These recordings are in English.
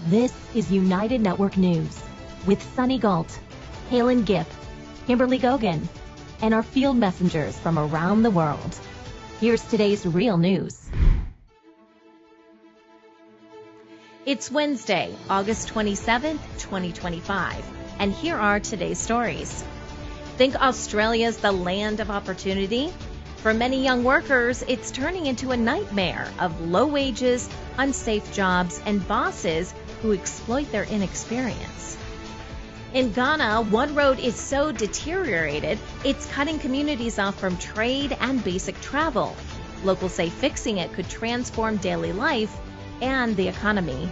This is United Network News with Sunny Galt, Calen Gipp, Kimberly Gogan, and our field messengers from around the world. Here's today's real news. It's Wednesday, August 27th, 2025, and here are today's stories. Think Australia's the land of opportunity? For many young workers, it's turning into a nightmare of low wages, unsafe jobs, and bosses who exploit their inexperience. In Ghana, one road is so deteriorated, it's cutting communities off from trade and basic travel. Locals say fixing it could transform daily life and the economy.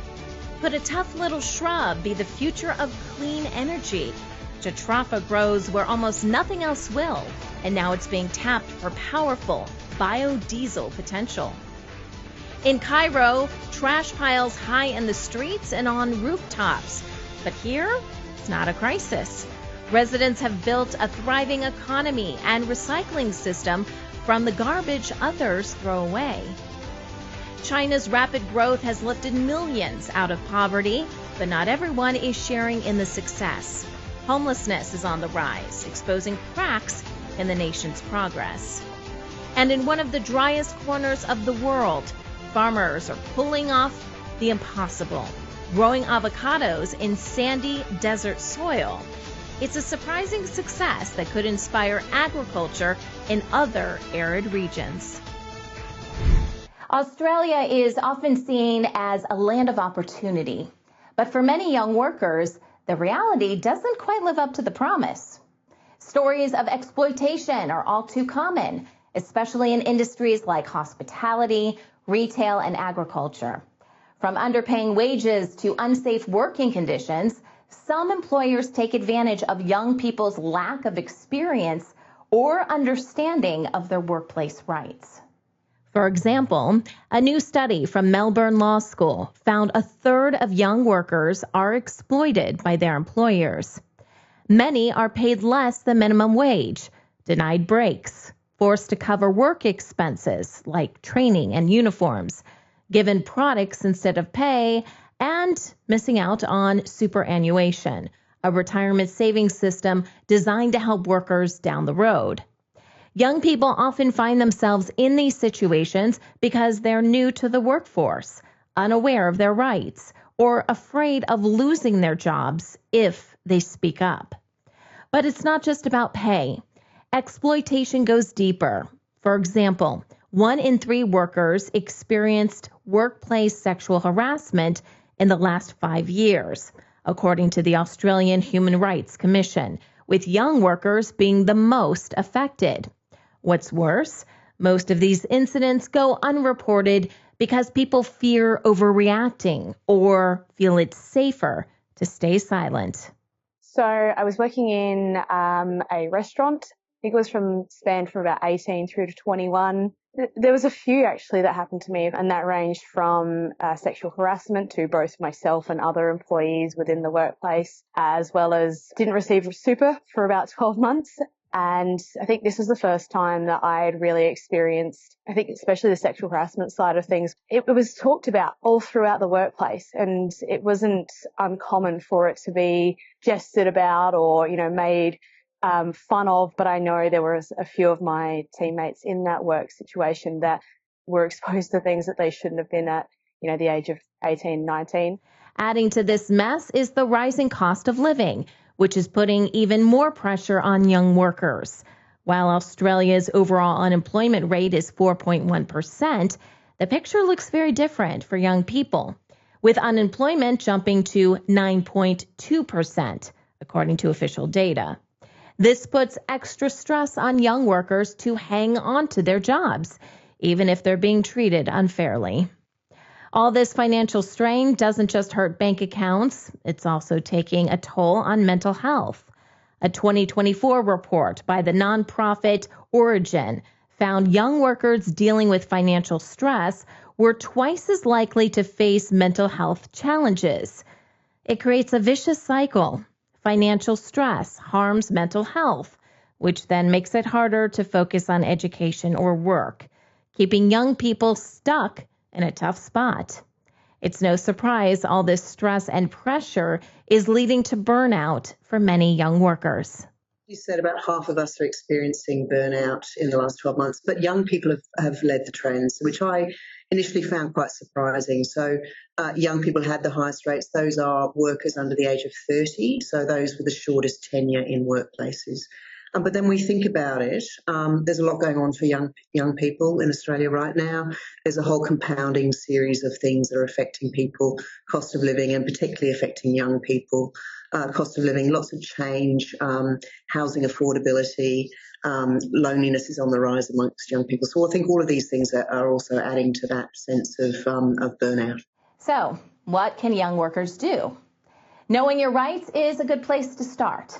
Could a tough little shrub be the future of clean energy? Jatropha grows where almost nothing else will, and now it's being tapped for powerful biodiesel potential. In Cairo, trash piles high in the streets and on rooftops. But here, it's not a crisis. Residents have built a thriving economy and recycling system from the garbage others throw away. China's rapid growth has lifted millions out of poverty, but not everyone is sharing in the success. Homelessness is on the rise, exposing cracks in the nation's progress. And in one of the driest corners of the world, farmers are pulling off the impossible, growing avocados in sandy desert soil. It's a surprising success that could inspire agriculture in other arid regions. Australia is often seen as a land of opportunity, but for many young workers, the reality doesn't quite live up to the promise. Stories of exploitation are all too common, especially in industries like hospitality, retail, and agriculture. From underpaying wages to unsafe working conditions, some employers take advantage of young people's lack of experience or understanding of their workplace rights. For example, a new study from Melbourne Law School found a third of young workers are exploited by their employers. Many are paid less than minimum wage, denied breaks, forced to cover work expenses like training and uniforms, given products instead of pay, and missing out on superannuation, a retirement savings system designed to help workers down the road. Young people often find themselves in these situations because they're new to the workforce, unaware of their rights, or afraid of losing their jobs if they speak up. But it's not just about pay. Exploitation goes deeper. For example, 1 in 3 workers experienced workplace sexual harassment in the last 5 years, according to the Australian Human Rights Commission, with young workers being the most affected. What's worse, most of these incidents go unreported because people fear overreacting or feel it's safer to stay silent. So I was working in a restaurant. I think it was spanned from about 18 through to 21. There was a few actually that happened to me, and that ranged from sexual harassment to both myself and other employees within the workplace, as well as didn't receive super for about 12 months. And I think this was the first time that I had really experienced, I think especially the sexual harassment side of things. It was talked about all throughout the workplace, and it wasn't uncommon for it to be jested about or, made fun of. But I know there was a few of my teammates in that work situation that were exposed to things that they shouldn't have been at, the age of 18, 19. Adding to this mess is the rising cost of living, which is putting even more pressure on young workers. While Australia's overall unemployment rate is 4.1%, the picture looks very different for young people, with unemployment jumping to 9.2%, according to official data. This puts extra stress on young workers to hang on to their jobs, even if they're being treated unfairly. All this financial strain doesn't just hurt bank accounts, it's also taking a toll on mental health. A 2024 report by the nonprofit Origin found young workers dealing with financial stress were twice as likely to face mental health challenges. It creates a vicious cycle. Financial stress harms mental health, which then makes it harder to focus on education or work, keeping young people stuck in a tough spot. It's no surprise all this stress and pressure is leading to burnout for many young workers. You said about half of us are experiencing burnout in the last 12 months, but young people have led the trends, which I initially found quite surprising. So young people had the highest rates. Those are workers under the age of 30, so those with the shortest tenure in workplaces. But then we think about it, there's a lot going on for young people in Australia right now. There's a whole compounding series of things that are affecting people, cost of living, and particularly affecting young people. Cost of living, lots of change, housing affordability, loneliness is on the rise amongst young people. So I think all of these things are also adding to that sense of burnout. So what can young workers do? Knowing your rights is a good place to start.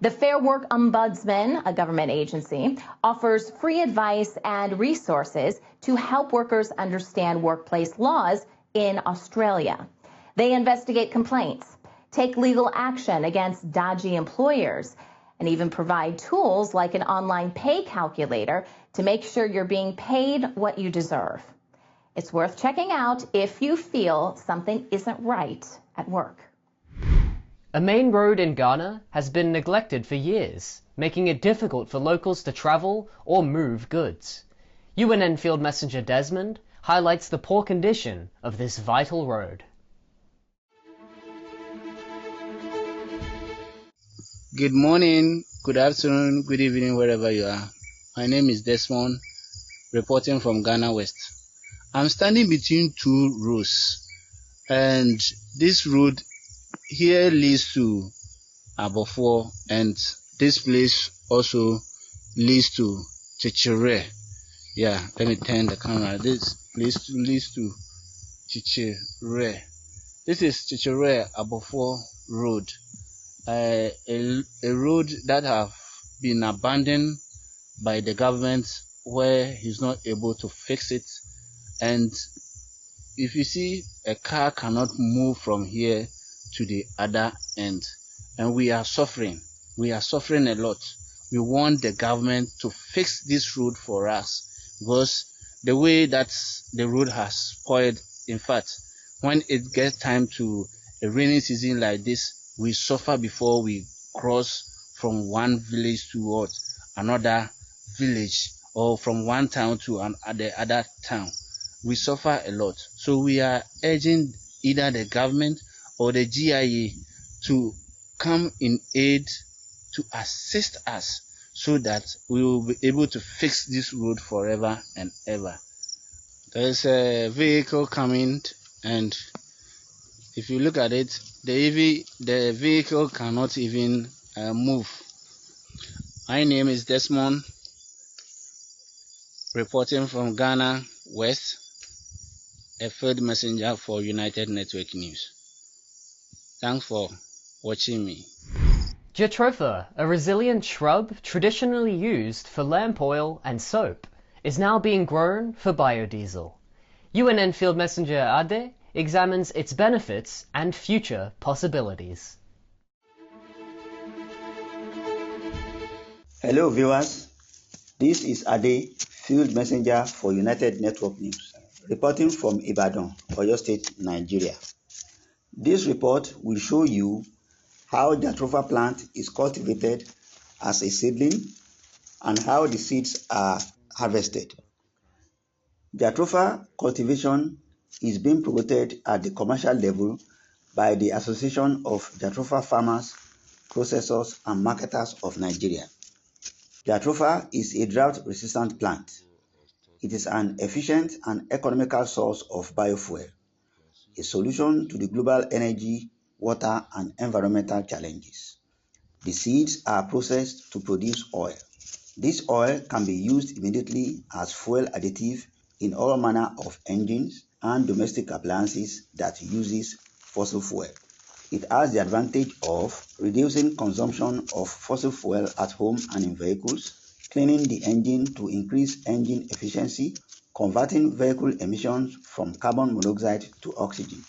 The Fair Work Ombudsman, a government agency, offers free advice and resources to help workers understand workplace laws in Australia. They investigate complaints, take legal action against dodgy employers, and even provide tools like an online pay calculator to make sure you're being paid what you deserve. It's worth checking out if you feel something isn't right at work. A main road in Ghana has been neglected for years, making it difficult for locals to travel or move goods. UNN Field Messenger Desmond highlights the poor condition of this vital road. Good morning, good afternoon, good evening, wherever you are. My name is Desmond, reporting from Ghana West. I'm standing between two roads, and this road here leads to Abofo, and this place also leads to Chichire. Yeah, let me turn the camera. This place leads to Chichire. This is Chichire Abofo Road. A road that have been abandoned by the government, where he's not able to fix it. And if you see, a car cannot move from here to the other end, and we are suffering a lot. We want the government to fix this road for us, because the way that the road has spoiled, in fact, when it gets time to a rainy season like this, we suffer before we cross from one village to another village, or from one town to the other town. We suffer a lot. So we are urging either the government or the GIA to come in aid to assist us, so that we will be able to fix this road forever and ever. There's a vehicle coming, and if you look at it, the vehicle cannot even move. My name is Desmond, reporting from Ghana West, a field messenger for United Network News. Thanks for watching me. Jatropha, a resilient shrub traditionally used for lamp oil and soap, is now being grown for biodiesel. UNN Field Messenger Ade examines its benefits and future possibilities. Hello viewers, this is Ade, Field Messenger for United Network News, reporting from Ibadan, Oyo State, Nigeria. This report will show you how Jatropha plant is cultivated as a seedling and how the seeds are harvested. Jatropha cultivation is being promoted at the commercial level by the Association of Jatropha Farmers, Processors and Marketers of Nigeria. Jatropha is a drought-resistant plant. It is an efficient and economical source of biofuel, a solution to the global energy, water, and environmental challenges. The seeds are processed to produce oil. This oil can be used immediately as fuel additive in all manner of engines and domestic appliances that uses fossil fuel. It has the advantage of reducing consumption of fossil fuel at home and in vehicles, cleaning the engine to increase engine efficiency, converting vehicle emissions from carbon monoxide to oxygen.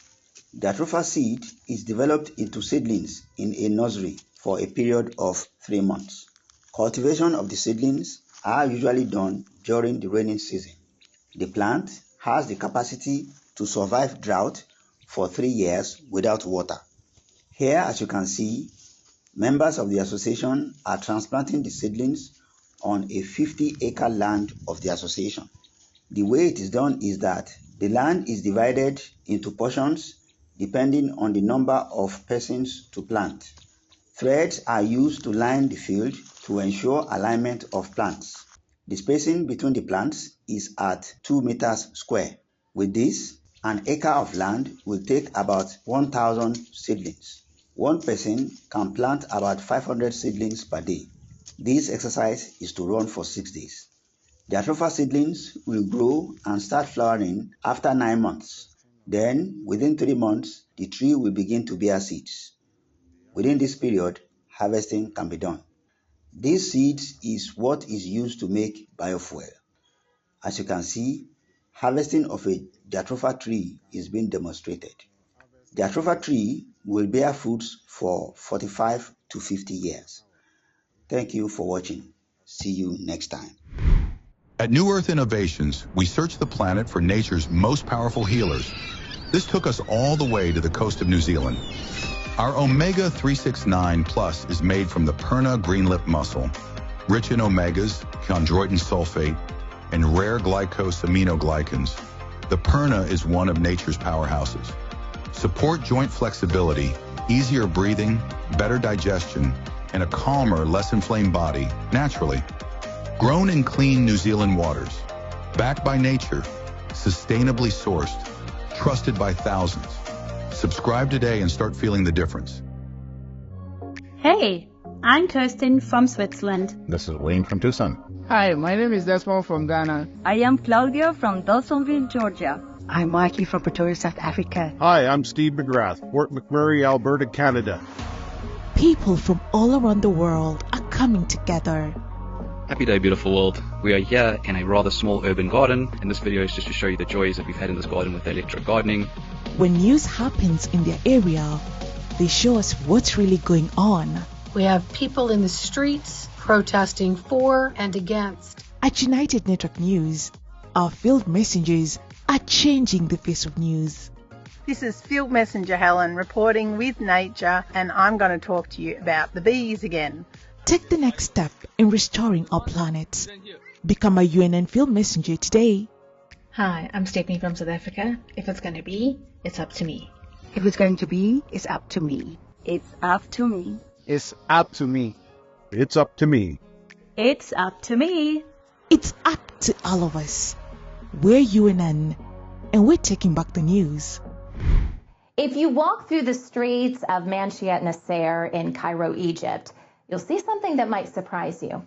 Jatropha seed is developed into seedlings in a nursery for a period of 3 months. Cultivation of the seedlings are usually done during the rainy season. The plant has the capacity to survive drought for 3 years without water. Here, as you can see, members of the association are transplanting the seedlings on a 50-acre land of the association. The way it is done is that the land is divided into portions depending on the number of persons to plant. Threads are used to line the field to ensure alignment of plants. The spacing between the plants is at 2 meters square. With this, an acre of land will take about 1,000 seedlings. One person can plant about 500 seedlings per day. This exercise is to run for 6 days. Jatropha seedlings will grow and start flowering after 9 months. Then, within 3 months, the tree will begin to bear seeds. Within this period, harvesting can be done. These seeds is what is used to make biofuel. As you can see, harvesting of a Jatropha tree is being demonstrated. Jatropha tree will bear fruits for 45 to 50 years. Thank you for watching. See you next time. At New Earth Innovations, we search the planet for nature's most powerful healers. This took us all the way to the coast of New Zealand. Our Omega 369 Plus is made from the Perna greenlip mussel, rich in omegas, chondroitin sulfate, and rare glycosaminoglycans. The Perna is one of nature's powerhouses. Support joint flexibility, easier breathing, better digestion, and a calmer, less inflamed body naturally. Grown in clean New Zealand waters, backed by nature, sustainably sourced, trusted by thousands. Subscribe today and start feeling the difference. Hey, I'm Kirsten from Switzerland. This is Wayne from Tucson. Hi, my name is Desmond from Ghana. I am Claudia from Dawsonville, Georgia. I'm Mikey from Pretoria, South Africa. Hi, I'm Steve McGrath, Fort McMurray, Alberta, Canada. People from all around the world are coming together. Happy day, beautiful world. We are here in a rather small urban garden, and this video is just to show you the joys that we've had in this garden with electric gardening. When news happens in their area, they show us what's really going on. We have people in the streets protesting for and against. At United Network News, our field messengers are changing the face of news. This is Field Messenger Helen reporting with nature, and I'm going to talk to you about the bees again. Take the next step in restoring our planet. Become a UNN Field Messenger today. Hi, I'm Stephanie from South Africa. If it's going to be, it's up to me. If it's going to be, it's up to me. It's up to me. It's up to me. It's up to me. It's up to me. It's up to all of us. We're UNN, and we're taking back the news. If you walk through the streets of Manshia Nasser in Cairo, Egypt, you'll see something that might surprise you.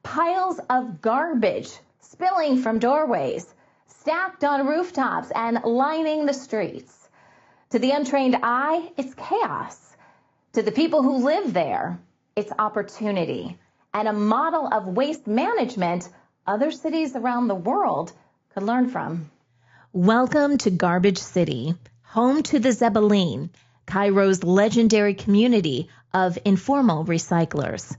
Piles of garbage spilling from doorways, stacked on rooftops and lining the streets. To the untrained eye, it's chaos. To the people who live there, it's opportunity and a model of waste management other cities around the world could learn from. Welcome to Garbage City, home to the Zebelin, Cairo's legendary community of informal recyclers.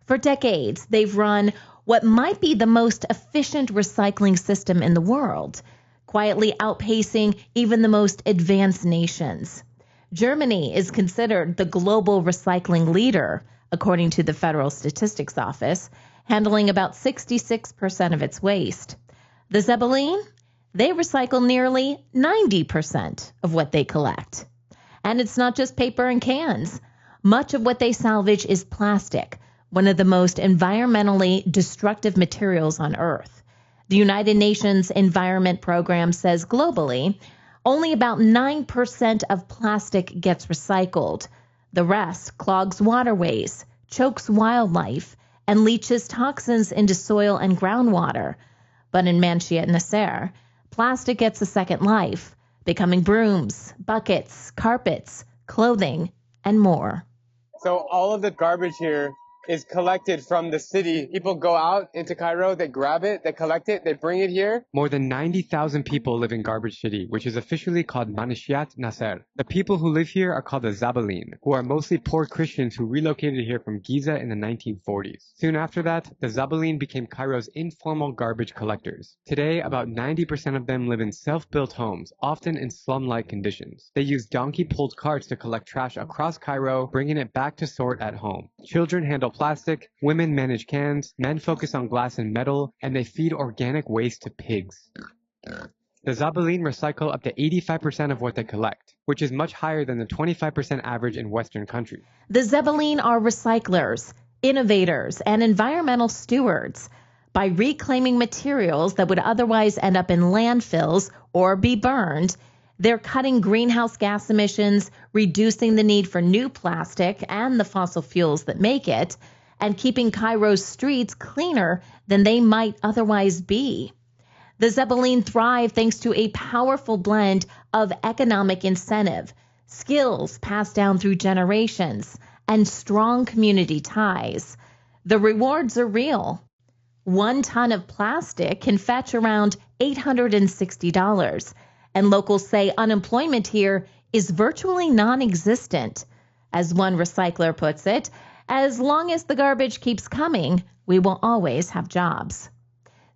For decades, they've run what might be the most efficient recycling system in the world, quietly outpacing even the most advanced nations. Germany is considered the global recycling leader, according to the Federal Statistics Office, handling about 66% of its waste. The Zebelin, they recycle nearly 90% of what they collect. And it's not just paper and cans. Much of what they salvage is plastic, one of the most environmentally destructive materials on Earth. The United Nations Environment Program says globally, only about 9% of plastic gets recycled. The rest clogs waterways, chokes wildlife, and leaches toxins into soil and groundwater. But in Manshia Nasser, plastic gets a second life, becoming brooms, buckets, carpets, clothing, and more. So all of the garbage here is collected from the city. People go out into Cairo, they grab it, they collect it, they bring it here. More than 90,000 people live in Garbage City, which is officially called Manishiat Nasser. The people who live here are called the Zabalin, who are mostly poor Christians who relocated here from Giza in the 1940s. Soon after that, the Zabalin became Cairo's informal garbage collectors. Today, about 90% of them live in self-built homes, often in slum-like conditions. They use donkey-pulled carts to collect trash across Cairo, bringing it back to sort at home. Children handle plastic, women manage cans, men focus on glass and metal, and they feed organic waste to pigs. The Zabalin recycle up to 85% of what they collect, which is much higher than the 25% average in Western countries. The Zabalin are recyclers, innovators, and environmental stewards. By reclaiming materials that would otherwise end up in landfills or be burned, they're cutting greenhouse gas emissions, reducing the need for new plastic and the fossil fuels that make it, and keeping Cairo's streets cleaner than they might otherwise be. The Zabalin thrive thanks to a powerful blend of economic incentive, skills passed down through generations, and strong community ties. The rewards are real. 1 ton of plastic can fetch around $860, and locals say unemployment here is virtually non-existent. As one recycler puts it, as long as the garbage keeps coming, we will always have jobs.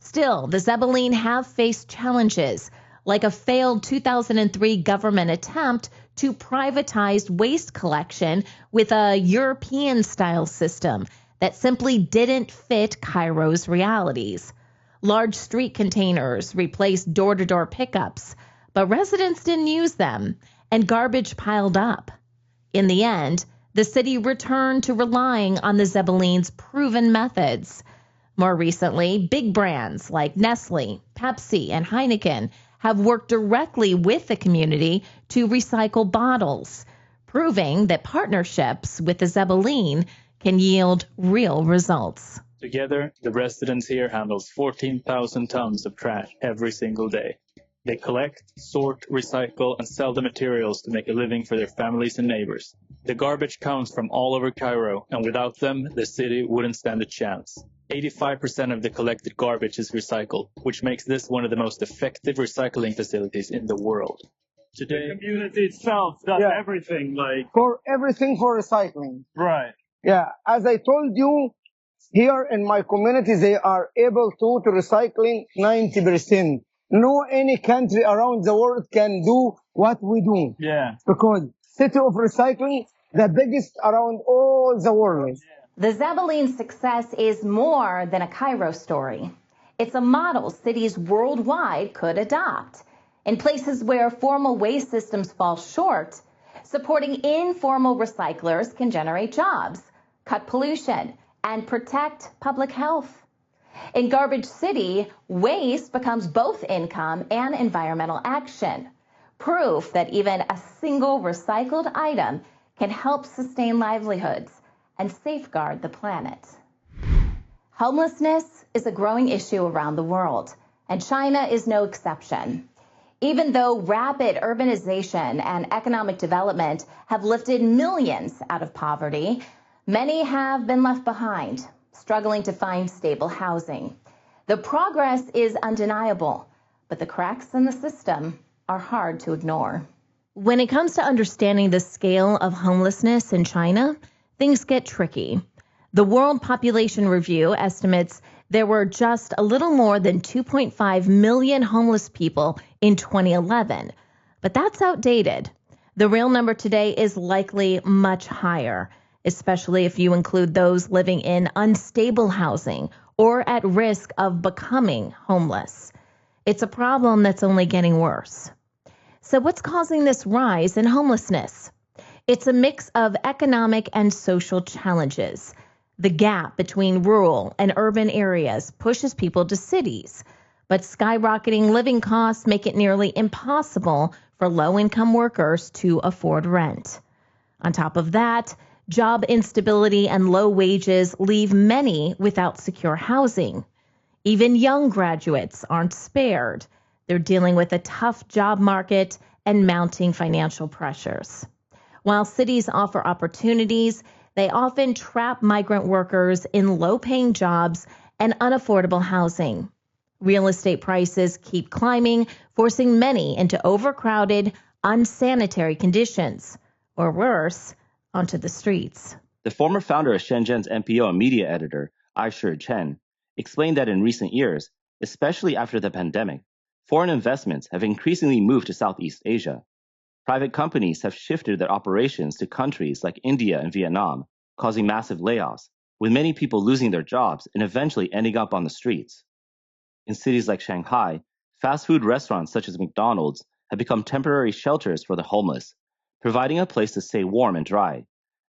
Still, the Zabalin have faced challenges, like a failed 2003 government attempt to privatize waste collection with a European-style system that simply didn't fit Cairo's realities. Large street containers replaced door-to-door pickups, but residents didn't use them, and garbage piled up. In the end, the city returned to relying on the Zabalin's proven methods. More recently, big brands like Nestle, Pepsi, and Heineken have worked directly with the community to recycle bottles, proving that partnerships with the Zabalin can yield real results. Together, the residents here handles 14,000 tons of trash every single day. They collect, sort, recycle, and sell the materials to make a living for their families and neighbors. The garbage comes from all over Cairo, and without them, the city wouldn't stand a chance. 85% of the collected garbage is recycled, which makes this one of the most effective recycling facilities in the world. Today, the community itself does everything, for recycling. Right. Yeah, as I told you, here in my community, they are able to recycling 90%. No any country around the world can do what we do. Yeah. Because city of recycling, the biggest around all the world. The Zabalin's success is more than a Cairo story. It's a model cities worldwide could adopt. In places where formal waste systems fall short, supporting informal recyclers can generate jobs, cut pollution, and protect public health. In Garbage City, waste becomes both income and environmental action, proof that even a single recycled item can help sustain livelihoods and safeguard the planet. Homelessness is a growing issue around the world, and China is no exception. Even though rapid urbanization and economic development have lifted millions out of poverty, many have been left behind, struggling to find stable housing. The progress is undeniable, but the cracks in the system are hard to ignore. When it comes to understanding the scale of homelessness in China, things get tricky. The World Population Review estimates there were just a little more than 2.5 million homeless people in 2011, but that's outdated. The real number today is likely much higher, especially if you include those living in unstable housing or at risk of becoming homeless. It's a problem that's only getting worse. So what's causing this rise in homelessness? It's a mix of economic and social challenges. The gap between rural and urban areas pushes people to cities, but skyrocketing living costs make it nearly impossible for low-income workers to afford rent. On top of that, job instability and low wages leave many without secure housing. Even young graduates aren't spared. They're dealing with a tough job market and mounting financial pressures. While cities offer opportunities, They often trap migrant workers in low-paying jobs and unaffordable housing. Real estate prices keep climbing, forcing many into overcrowded, unsanitary conditions, or worse, onto the streets. The former founder of Shenzhen's NPO and media editor, Aishir Chen, explained that in recent years, especially after the pandemic, foreign investments have increasingly moved to Southeast Asia. Private companies have shifted their operations to countries like India and Vietnam, causing massive layoffs, with many people losing their jobs and eventually ending up on the streets. In cities like Shanghai, fast food restaurants such as McDonald's have become temporary shelters for the homeless, providing a place to stay warm and dry.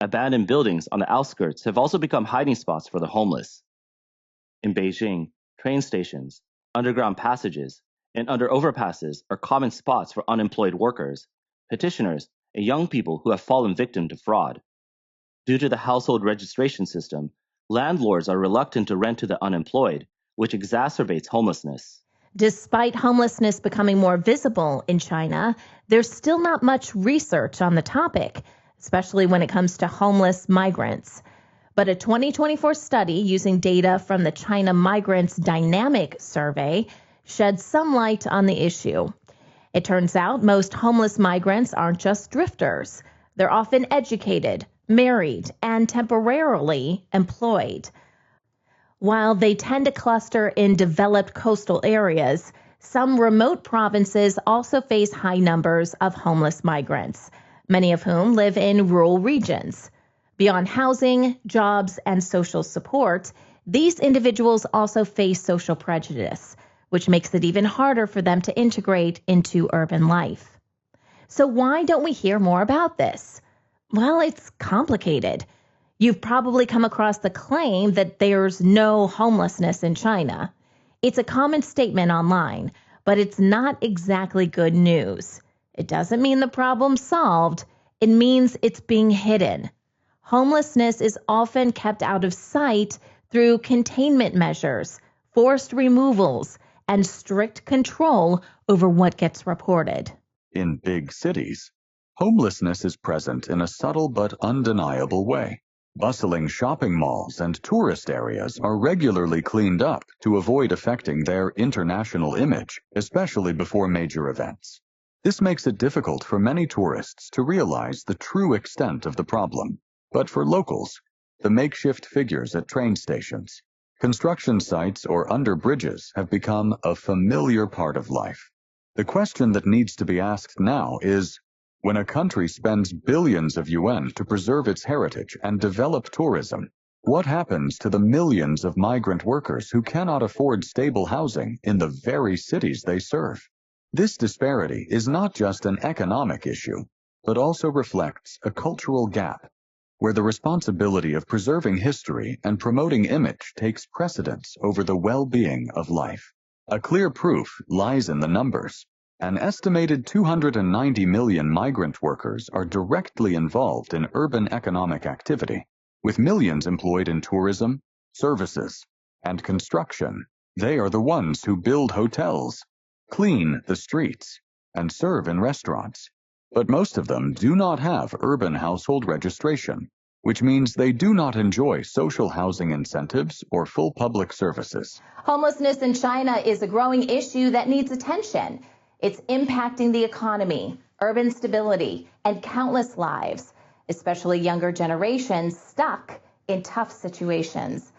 Abandoned buildings on the outskirts have also become hiding spots for the homeless. In Beijing, train stations, underground passages, and under overpasses are common spots for unemployed workers, petitioners, and young people who have fallen victim to fraud. Due to the household registration system, landlords are reluctant to rent to the unemployed, which exacerbates homelessness. Despite homelessness becoming more visible in China, there's still not much research on the topic, especially when it comes to homeless migrants. But a 2024 study using data from the China Migrants Dynamic Survey shed some light on the issue. It turns out most homeless migrants aren't just drifters. They're often educated, married, and temporarily employed. While they tend to cluster in developed coastal areas, some remote provinces also face high numbers of homeless migrants, many of whom live in rural regions. Beyond housing, jobs, and social support, these individuals also face social prejudice, which makes it even harder for them to integrate into urban life. So why don't we hear more about this? Well, it's complicated. You've probably come across the claim that there's no homelessness in China. It's a common statement online, but it's not exactly good news. It doesn't mean the problem's solved. It means it's being hidden. Homelessness is often kept out of sight through containment measures, forced removals, and strict control over what gets reported. In big cities, homelessness is present in a subtle but undeniable way. Bustling shopping malls and tourist areas are regularly cleaned up to avoid affecting their international image, especially before major events. This makes it difficult for many tourists to realize the true extent of the problem. But for locals, the makeshift figures at train stations, construction sites, or under bridges have become a familiar part of life. The question that needs to be asked now is, when a country spends billions of yuan to preserve its heritage and develop tourism, what happens to the millions of migrant workers who cannot afford stable housing in the very cities they serve? This disparity is not just an economic issue, but also reflects a cultural gap, where the responsibility of preserving history and promoting image takes precedence over the well-being of life. A clear proof lies in the numbers. An estimated 290 million migrant workers are directly involved in urban economic activity, with millions employed in tourism, services, and construction. They are the ones who build hotels, clean the streets, and serve in restaurants. But most of them do not have urban household registration, which means they do not enjoy social housing incentives or full public services. Homelessness in China is a growing issue that needs attention. It's impacting the economy, urban stability, and countless lives, especially younger generations stuck in tough situations.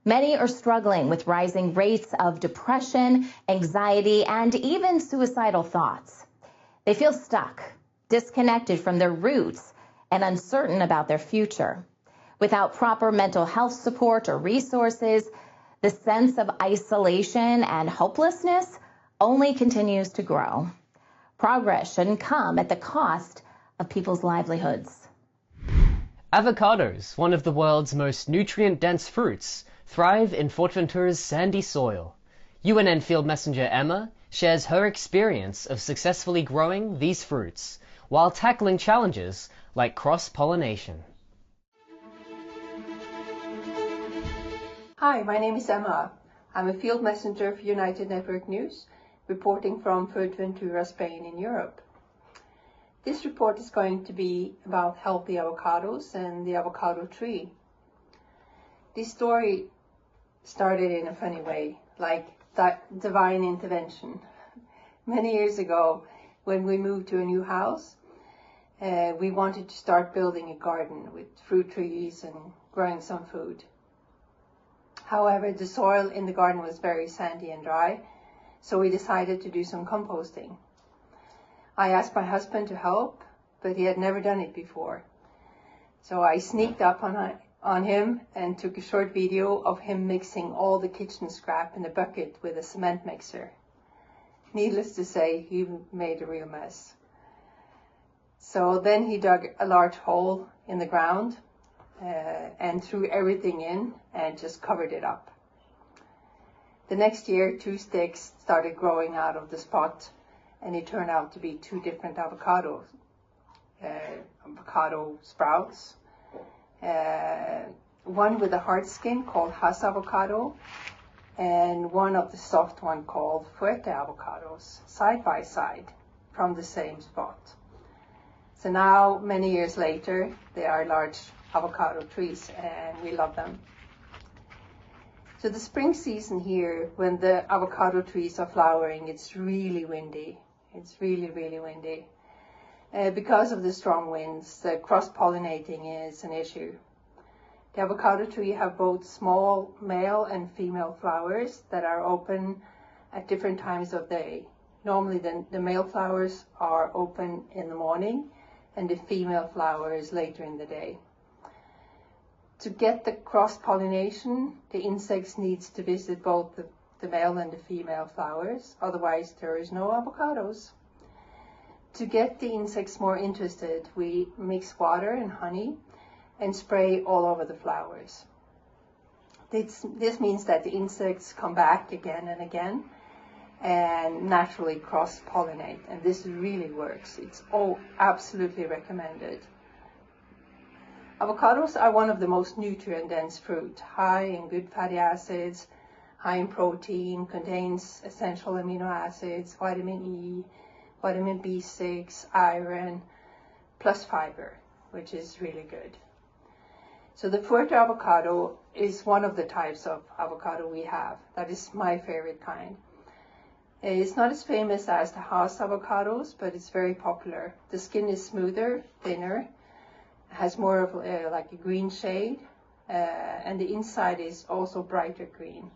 Many are struggling with rising rates of depression, anxiety, and even suicidal thoughts. They feel stuck, disconnected from their roots, and uncertain about their future. Without proper mental health support or resources, the sense of isolation and hopelessness only continues to grow. Progress shouldn't come at the cost of people's livelihoods. Avocados, one of the world's most nutrient-dense fruits, thrive in Forteventura's sandy soil. UNN Field Messenger Emma shares her experience of successfully growing these fruits while tackling challenges like cross-pollination. Hi, my name is Emma. I'm a field messenger for United Network News, reporting from Fuerteventura, Spain in Europe. This report is going to be about healthy avocados and the avocado tree. This story started in a funny way, like divine intervention. Many years ago, when we moved to a new house, we wanted to start building a garden with fruit trees and growing some food. However, the soil in the garden was very sandy and dry, so we decided to do some composting. I asked my husband to help, but he had never done it before. So I sneaked up on him and took a short video of him mixing all the kitchen scrap in a bucket with a cement mixer. Needless to say, he made a real mess. So then he dug a large hole in the ground and threw everything in and just covered it up. The next year, 2 sticks started growing out of the spot, and it turned out to be 2 different avocado sprouts. One with a hard skin called Hass avocado, and one of the soft one called Fuerte avocados, side by side from the same spot. So now, many years later, they are large avocado trees, and we love them. So the spring season here, when the avocado trees are flowering, it's really windy. It's really, really windy. Because of the strong winds, the cross-pollinating is an issue. The avocado tree have both small male and female flowers that are open at different times of day. Normally the male flowers are open in the morning and the female flowers later in the day. To get the cross-pollination, the insects needs to visit both the male and the female flowers, otherwise there is no avocados. To get the insects more interested, we mix water and honey and spray all over the flowers. This means that the insects come back again and again and naturally cross-pollinate, and this really works. It's all absolutely recommended. Avocados are one of the most nutrient-dense fruit, high in good fatty acids, high in protein, contains essential amino acids, vitamin E, vitamin B6, iron, plus fiber, which is really good. So the Fuerte avocado is one of the types of avocado we have. That is my favorite kind. It's not as famous as the Hass avocados, but it's very popular. The skin is smoother, thinner, has more of like a green shade, and the inside is also brighter green.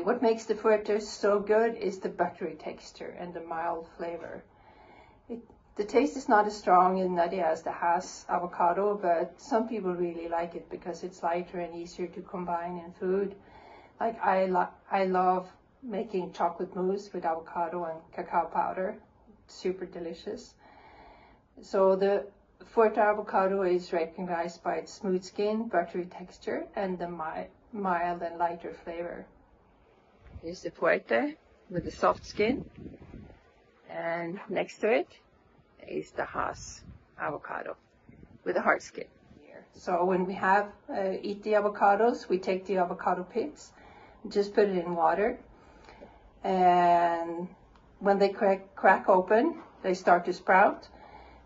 What makes the Fuerte so good is the buttery texture and the mild flavor. The taste is not as strong and nutty as the Hass avocado, but some people really like it because it's lighter and easier to combine in food. Like I love making chocolate mousse with avocado and cacao powder. Super delicious. So the Fuerte avocado is recognized by its smooth skin, buttery texture, and the mild and lighter flavor. Here's the Fuerte with the soft skin, and next to it is the Hass avocado with a hard skin. So when we eat the avocados, we take the avocado pits, just put it in water, and when they crack open, they start to sprout.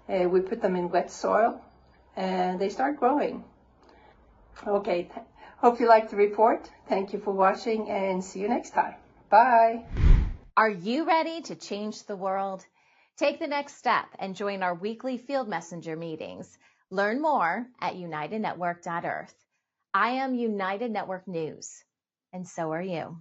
We put them in wet soil, and they start growing. Okay, hope you liked the report. Thank you for watching, and see you next time. Bye. Are you ready to change the world? Take the next step and join our weekly Field Messenger meetings. Learn more at unitednetwork.earth. I am United Network News, and so are you.